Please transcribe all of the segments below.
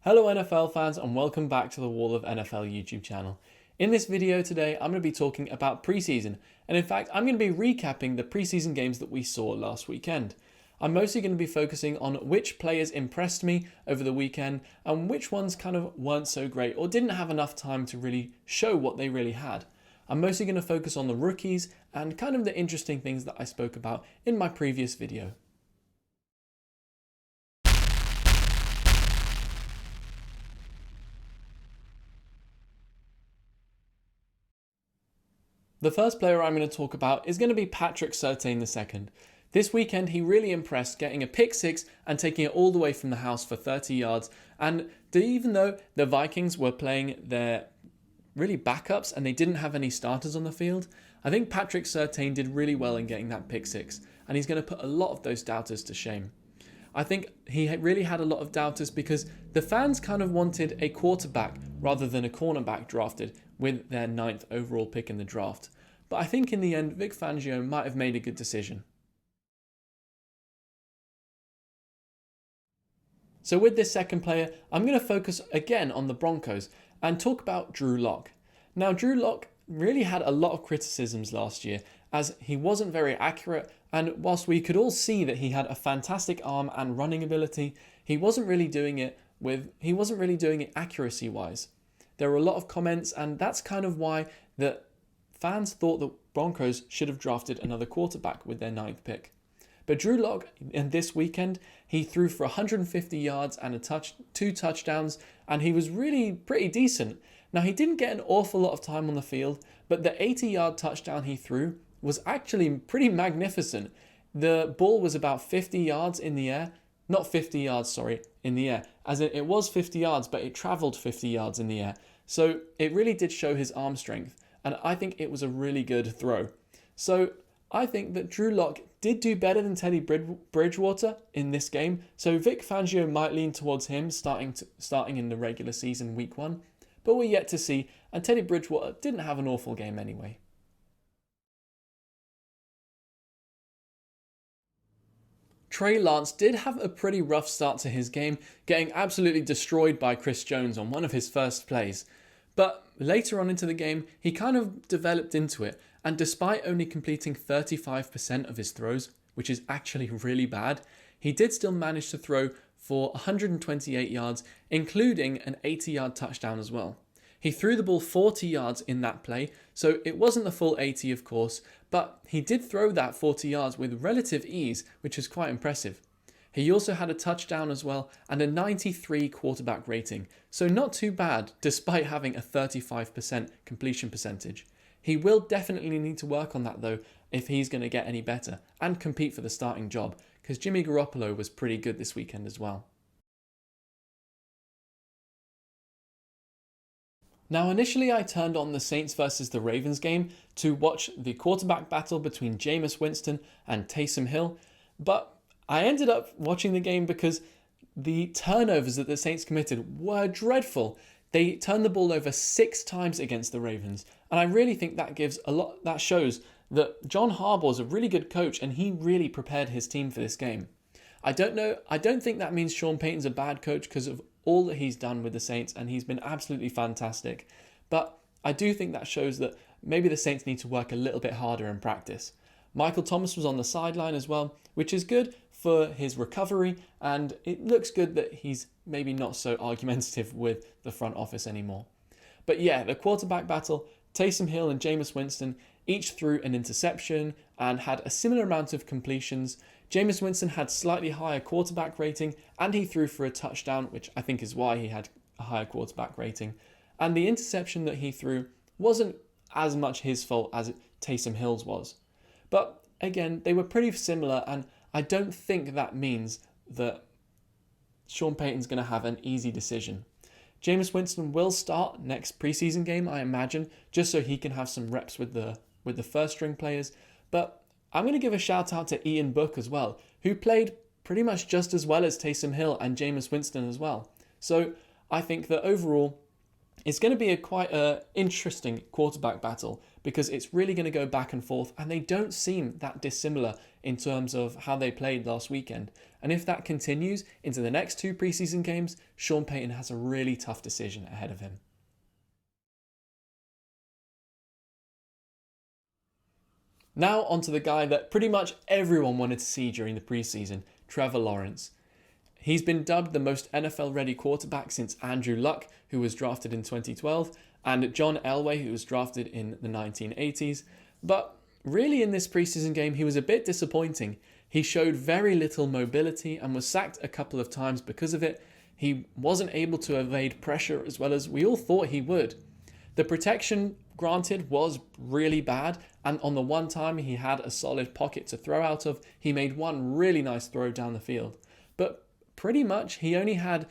Hello NFL fans and welcome back to the Wall of NFL YouTube channel. In this video today, I'm going to be talking about preseason, and in fact, I'm going to be recapping the preseason games that we saw last weekend. I'm mostly going to be focusing on which players impressed me over the weekend and which ones kind of weren't so great or didn't have enough time to really show what they really had. I'm mostly going to focus on the rookies and kind of the interesting things that I spoke about in my previous video. The first player I'm going to talk about is going to be Patrick Surtain II. This weekend he really impressed, getting a pick six and taking it all the way from the house for 30 yards. And even though the Vikings were playing their really backups and they didn't have any starters on the field, I think Patrick Surtain did really well in getting that pick six, and he's going to put a lot of those doubters to shame. I think he really had a lot of doubters because the fans kind of wanted a quarterback rather than a cornerback drafted with their 9th overall pick in the draft. But I think in the end, Vic Fangio might have made a good decision. So with this second player, I'm going to focus again on the Broncos and talk about Drew Lock. Now, Drew Lock really had a lot of criticisms last year as he wasn't very accurate, and whilst we could all see that he had a fantastic arm and running ability, he wasn't really doing it accuracy wise. There were a lot of comments, and that's kind of why the fans thought the Broncos should have drafted another quarterback with their 9th pick. But Drew Lock, in this weekend, he threw for 150 yards and 2 touchdowns, and he was really pretty decent. Now, he didn't get an awful lot of time on the field, but the 80-yard touchdown he threw was actually pretty magnificent. The ball was about 50 yards in the air. Not 50 yards, sorry, in the air. As in, it was 50 yards, but it traveled 50 yards in the air. So it really did show his arm strength, and I think it was a really good throw. So I think that Drew Lock did do better than Teddy Bridgewater in this game. So Vic Fangio might lean towards him starting in the regular season week 1. But we're yet to see, and Teddy Bridgewater didn't have an awful game anyway. Trey Lance did have a pretty rough start to his game, getting absolutely destroyed by Chris Jones on one of his first plays. But later on into the game, he kind of developed into it, and despite only completing 35% of his throws, which is actually really bad, he did still manage to throw for 128 yards, including an 80-yard touchdown as well. He threw the ball 40 yards in that play, so it wasn't the full 80 of course, but he did throw that 40 yards with relative ease, which is quite impressive. He also had a touchdown as well and a 93 quarterback rating, so not too bad despite having a 35% completion percentage. He will definitely need to work on that though if he's going to get any better and compete for the starting job, because Jimmy Garoppolo was pretty good this weekend as well. Now, initially I turned on the Saints versus the Ravens game to watch the quarterback battle between Jameis Winston and Taysom Hill, but I ended up watching the game because the turnovers that the Saints committed were dreadful. They turned the ball over 6 times against the Ravens, and I really think that shows that John Harbaugh is a really good coach and he really prepared his team for this game. I don't think that means Sean Payton's a bad coach because of all that he's done with the Saints, and he's been absolutely fantastic. But I do think that shows that maybe the Saints need to work a little bit harder in practice. Michael Thomas was on the sideline as well, which is good for his recovery, and it looks good that he's maybe not so argumentative with the front office anymore. But yeah, the quarterback battle, Taysom Hill and Jameis Winston each threw an interception and had a similar amount of completions. Jameis Winston had slightly higher quarterback rating and he threw for a touchdown, which I think is why he had a higher quarterback rating. And the interception that he threw wasn't as much his fault as Taysom Hill's was. But again, they were pretty similar, and I don't think that means that Sean Payton's going to have an easy decision. Jameis Winston will start next preseason game, I imagine, just so he can have some reps with the first string players. But I'm going to give a shout out to Ian Book as well, who played pretty much just as well as Taysom Hill and Jameis Winston as well. So I think that overall, It's going to be quite an interesting quarterback battle because it's really going to go back and forth, and they don't seem that dissimilar in terms of how they played last weekend. And if that continues into the next 2 preseason games, Sean Payton has a really tough decision ahead of him. Now onto the guy that pretty much everyone wanted to see during the preseason, Trevor Lawrence. He's been dubbed the most NFL-ready quarterback since Andrew Luck, who was drafted in 2012, and John Elway, who was drafted in the 1980s. But really in this preseason game, he was a bit disappointing. He showed very little mobility and was sacked a couple of times because of it. He wasn't able to evade pressure as well as we all thought he would. The protection, granted, was really bad, and on the one time he had a solid pocket to throw out of, he made one really nice throw down the field. But pretty much he only had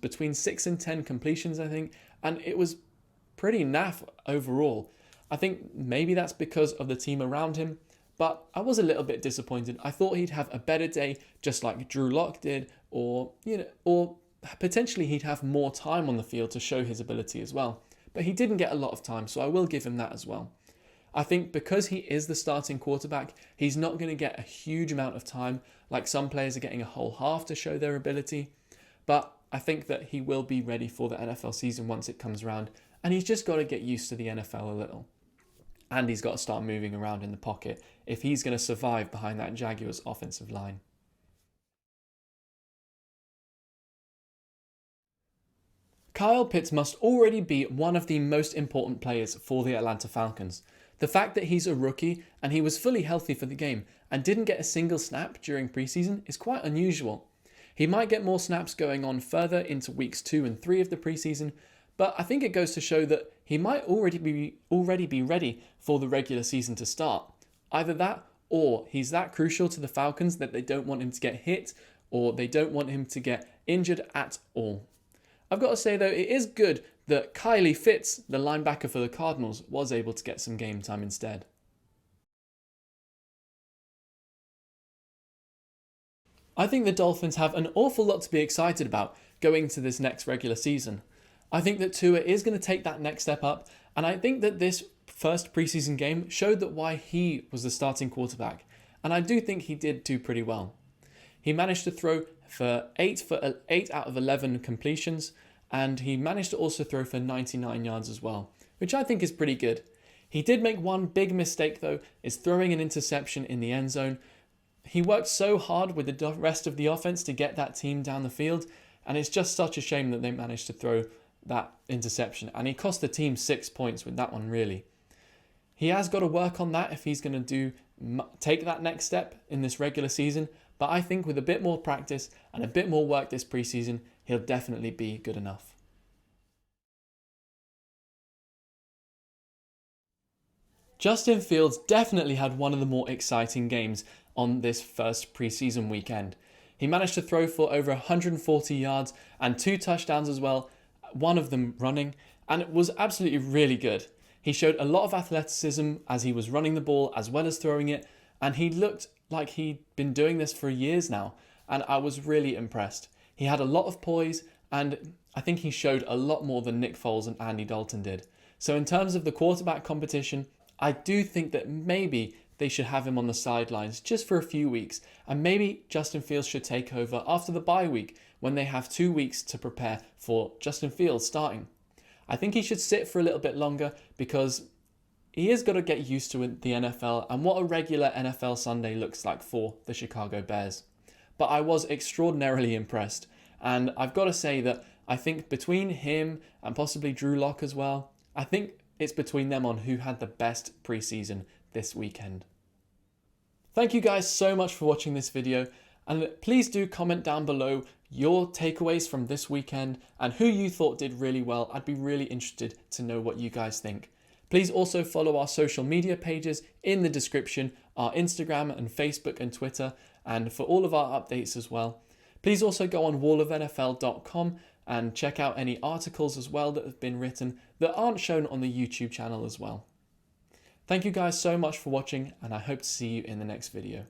between 6 and 10 completions, I think, and it was pretty naff overall. I think maybe that's because of the team around him, but I was a little bit disappointed. I thought he'd have a better day, just like Drew Lock did, or potentially he'd have more time on the field to show his ability as well. But he didn't get a lot of time, so I will give him that as well. I think because he is the starting quarterback, he's not going to get a huge amount of time, like some players are getting a whole half to show their ability. But I think that he will be ready for the NFL season once it comes around, and he's just got to get used to the NFL a little. And he's got to start moving around in the pocket if he's going to survive behind that Jaguars offensive line. Kyle Pitts must already be one of the most important players for the Atlanta Falcons. The fact that he's a rookie and he was fully healthy for the game and didn't get a single snap during preseason is quite unusual. He might get more snaps going on further into weeks 2 and 3 of the preseason, but I think it goes to show that he might already be ready for the regular season to start. Either that, or he's that crucial to the Falcons that they don't want him to get hit, or they don't want him to get injured at all. I've got to say though, it is good that Kylie Fitz, the linebacker for the Cardinals, was able to get some game time instead. I think the Dolphins have an awful lot to be excited about going to this next regular season. I think that Tua is going to take that next step up, and I think that this first preseason game showed that why he was the starting quarterback, and I do think he did do pretty well. He managed to throw for 8 out of 11 completions, and he managed to also throw for 99 yards as well, which I think is pretty good. He did make one big mistake though, is throwing an interception in the end zone. He worked so hard with the rest of the offense to get that team down the field, and it's just such a shame that they managed to throw that interception, and he cost the team 6 points with that one really. He has got to work on that if he's going to take that next step in this regular season, but I think with a bit more practice and a bit more work this preseason, he'll definitely be good enough. Justin Fields definitely had one of the more exciting games on this first preseason weekend. He managed to throw for over 140 yards and 2 touchdowns as well, one of them running, and it was absolutely really good. He showed a lot of athleticism as he was running the ball as well as throwing it, and he looked like he'd been doing this for years now, and I was really impressed. He had a lot of poise, and I think he showed a lot more than Nick Foles and Andy Dalton did. So in terms of the quarterback competition, I do think that maybe they should have him on the sidelines just for a few weeks, and maybe Justin Fields should take over after the bye week when they have 2 weeks to prepare for Justin Fields starting. I think he should sit for a little bit longer because he has got to get used to the NFL and what a regular NFL Sunday looks like for the Chicago Bears. But I was extraordinarily impressed, and I've got to say that I think between him and possibly Drew Lock as well, I think it's between them on who had the best preseason this weekend. Thank you guys so much for watching this video, and please do comment down below your takeaways from this weekend and who you thought did really well. I'd be really interested to know what you guys think. Please also follow our social media pages in the description, our Instagram and Facebook and Twitter, and for all of our updates as well. Please also go on wallofnfl.com and check out any articles as well that have been written that aren't shown on the YouTube channel as well. Thank you guys so much for watching, and I hope to see you in the next video.